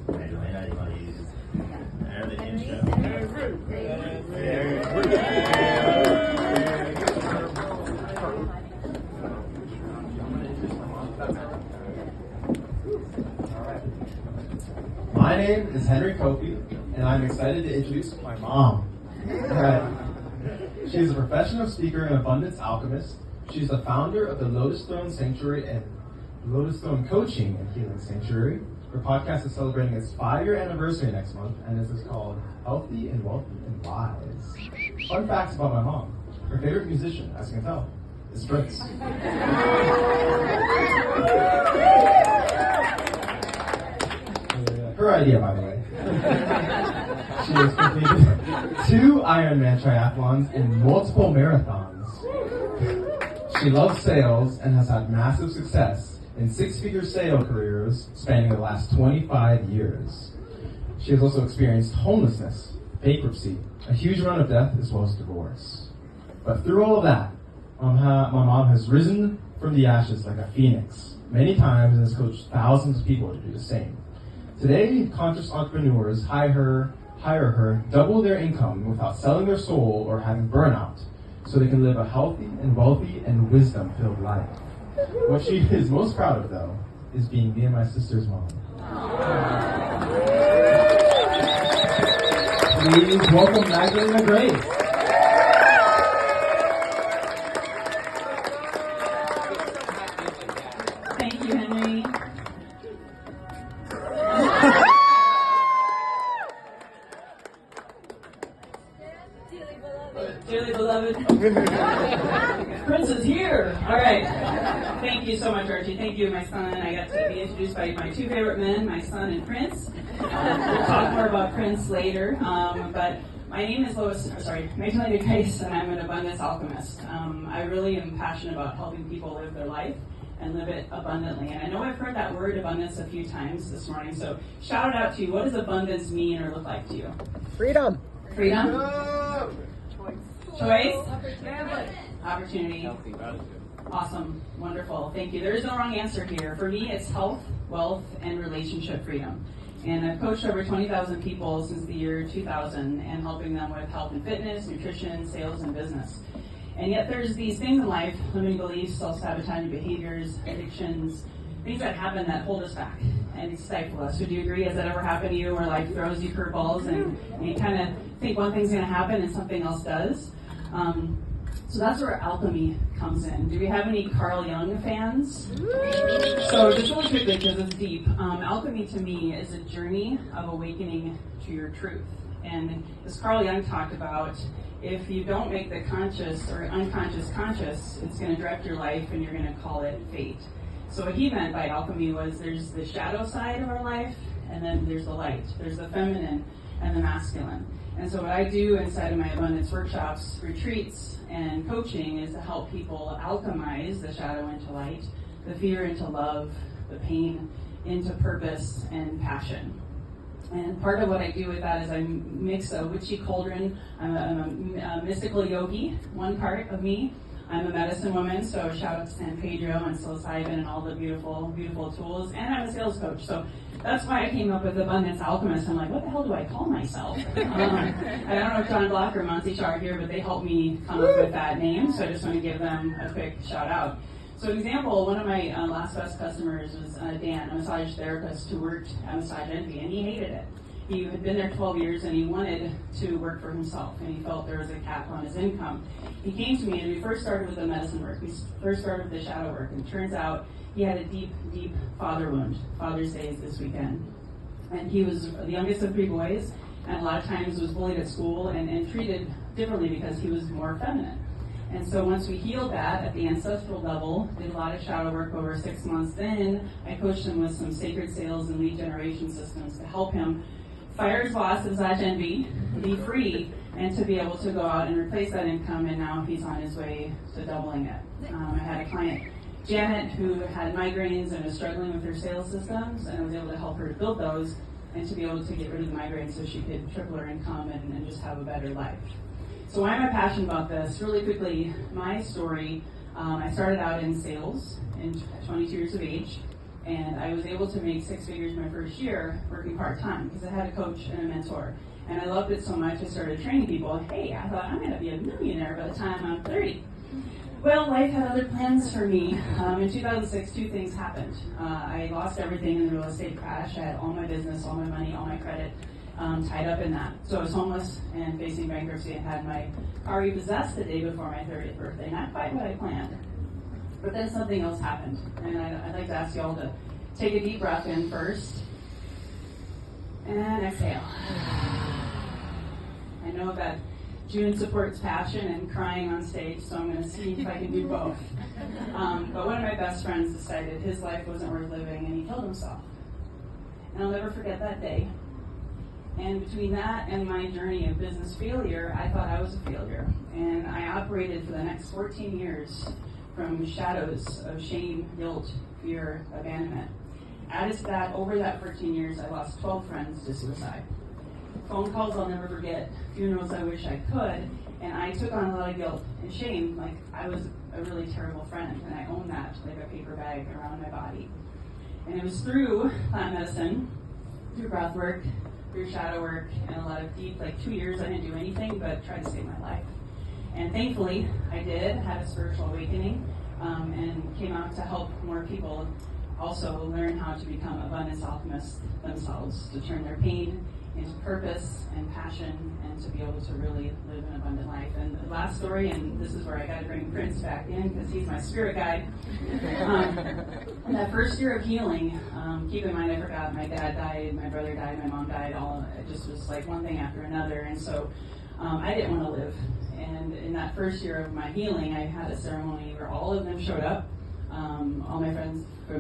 Magdalena, you want to use the intro? My name is Henry Kofi, and I'm excited to introduce my mom. She is a professional speaker and abundance alchemist. She's the founder of the Lotus Throne Sanctuary and Lotus Throne Coaching and Healing Sanctuary. Her podcast is celebrating its 5-year anniversary next month, and this is called Healthy and Wealthy and Wise. Fun facts about my mom. Her favorite musician, as you can tell, is Prince. Her idea, by the way. She has completed 2 Ironman triathlons and multiple marathons. She loves sales and has had massive success in 6-figure sales careers spanning the last 25 years. She has also experienced homelessness, bankruptcy, a huge run of death, as well as divorce. But through all of that, my mom has risen from the ashes like a phoenix many times and has coached thousands of people to do the same. Today, conscious entrepreneurs hire her double their income without selling their soul or having burnout, so they can live a healthy and wealthy and wisdom-filled life. What she is most proud of, though, is being me and my sister's mom. Please welcome Magdalena Grace. Thank you, Henry. Dearly beloved. Prince is here. All right. Thank you so much, Archie. Thank you, my son. I got to be introduced by my 2 favorite men, my son and Prince. We'll talk more about Prince later. But my name is Magdalena Grace, and I'm an Abundance Alchemist. I really am passionate about helping people live their life and live it abundantly. And I know I've heard that word abundance a few times this morning, so shout it out to you. What does abundance mean or look like to you? Freedom. Freedom? Choice? Opportunity. Awesome. Wonderful. Thank you. There is no wrong answer here. For me, it's health, wealth, and relationship freedom. And I've coached over 20,000 people since the year 2000 and helping them with health and fitness, nutrition, sales, and business. And yet there's these things in life, limiting beliefs, self-sabotaging behaviors, addictions, things that happen that hold us back and stifle us. Would you agree? Has that ever happened to you where life throws you curveballs and you kind of think one thing's going to happen and something else does? So that's where alchemy comes in. Do we have any Carl Jung fans? So just really quickly, because it's deep, alchemy to me is a journey of awakening to your truth. And as Carl Jung talked about, if you don't make the conscious or unconscious conscious, it's going to direct your life and you're going to call it fate. So what he meant by alchemy was there's the shadow side of our life, and then there's the light. There's the feminine and the masculine. And so what I do inside of my abundance workshops, retreats, and coaching is to help people alchemize the shadow into light, the fear into love, the pain into purpose and passion. And part of what I do with that is I mix a witchy cauldron. I'm a mystical yogi, one part of me. I'm a medicine woman, so shout out to San Pedro and psilocybin and all the beautiful, beautiful tools. And I'm a sales coach, so that's why I came up with Abundance Alchemist. I'm like, what the hell do I call myself? I don't know if John Block or Monty Shaw are here, but they helped me come up with that name, so I just want to give them a quick shout out. So an example, one of my last best customers was Dan, a massage therapist who worked at Massage Envy, and he hated it. He had been there 12 years and he wanted to work for himself, and he felt there was a cap on his income. He came to me and we first started with the medicine work. We first started with the shadow work, and it turns out he had a deep, deep father wound. Father's Day is this weekend. And he was the youngest of 3 boys, and a lot of times was bullied at school and treated differently because he was more feminine. And so once we healed that at the ancestral level, did a lot of shadow work over 6 months, then I coached him with some sacred sales and lead generation systems to help him fire his boss at Massage Envy, be free, and to be able to go out and replace that income, and now he's on his way to doubling it. I had a client, Janet, who had migraines and was struggling with her sales systems, and I was able to help her to build those and to be able to get rid of the migraines so she could triple her income and just have a better life. So why am I passionate about this? Really quickly, my story, I started out in sales at 22 years of age, And I was able to make 6 figures my first year working part-time because I had a coach and a mentor. And I loved it so much, I started training people. Hey, I thought I'm going to be a millionaire by the time I'm 30. Well, life had other plans for me. In 2006, 2 things happened. I lost everything in the real estate crash. I had all my business, all my money, all my credit tied up in that. So I was homeless and facing bankruptcy and had my car repossessed the day before my 30th birthday. Not quite what I planned. But then something else happened. And I'd like to ask you all to take a deep breath in first. And exhale. I know that June supports passion and crying on stage, so I'm going to see if I can do both. But one of my best friends decided his life wasn't worth living, and he killed himself. And I'll never forget that day. And between that and my journey of business failure, I thought I was a failure. And I operated for the next 14 years from shadows of shame, guilt, fear, abandonment. Added to that, over that 14 years, I lost 12 friends to suicide. Phone calls I'll never forget, funerals I wish I could, and I took on a lot of guilt and shame, like I was a really terrible friend, and I owned that like a paper bag around my body. And it was through plant medicine, through breath work, through shadow work, and a lot of deep, like 2 years I didn't do anything but try to save my life. And thankfully, I did have a spiritual awakening, and came out to help more people also learn how to become abundance alchemists themselves, to turn their pain into purpose and passion, and to be able to really live an abundant life. And the last story, and this is where I got to bring Prince back in because he's my spirit guide. In that first year of healing, keep in mind I forgot my dad died, my brother died, my mom died, it just was like one thing after another. And so I didn't want to live. And in that first year of my healing, I had a ceremony where all of them showed up, all my friends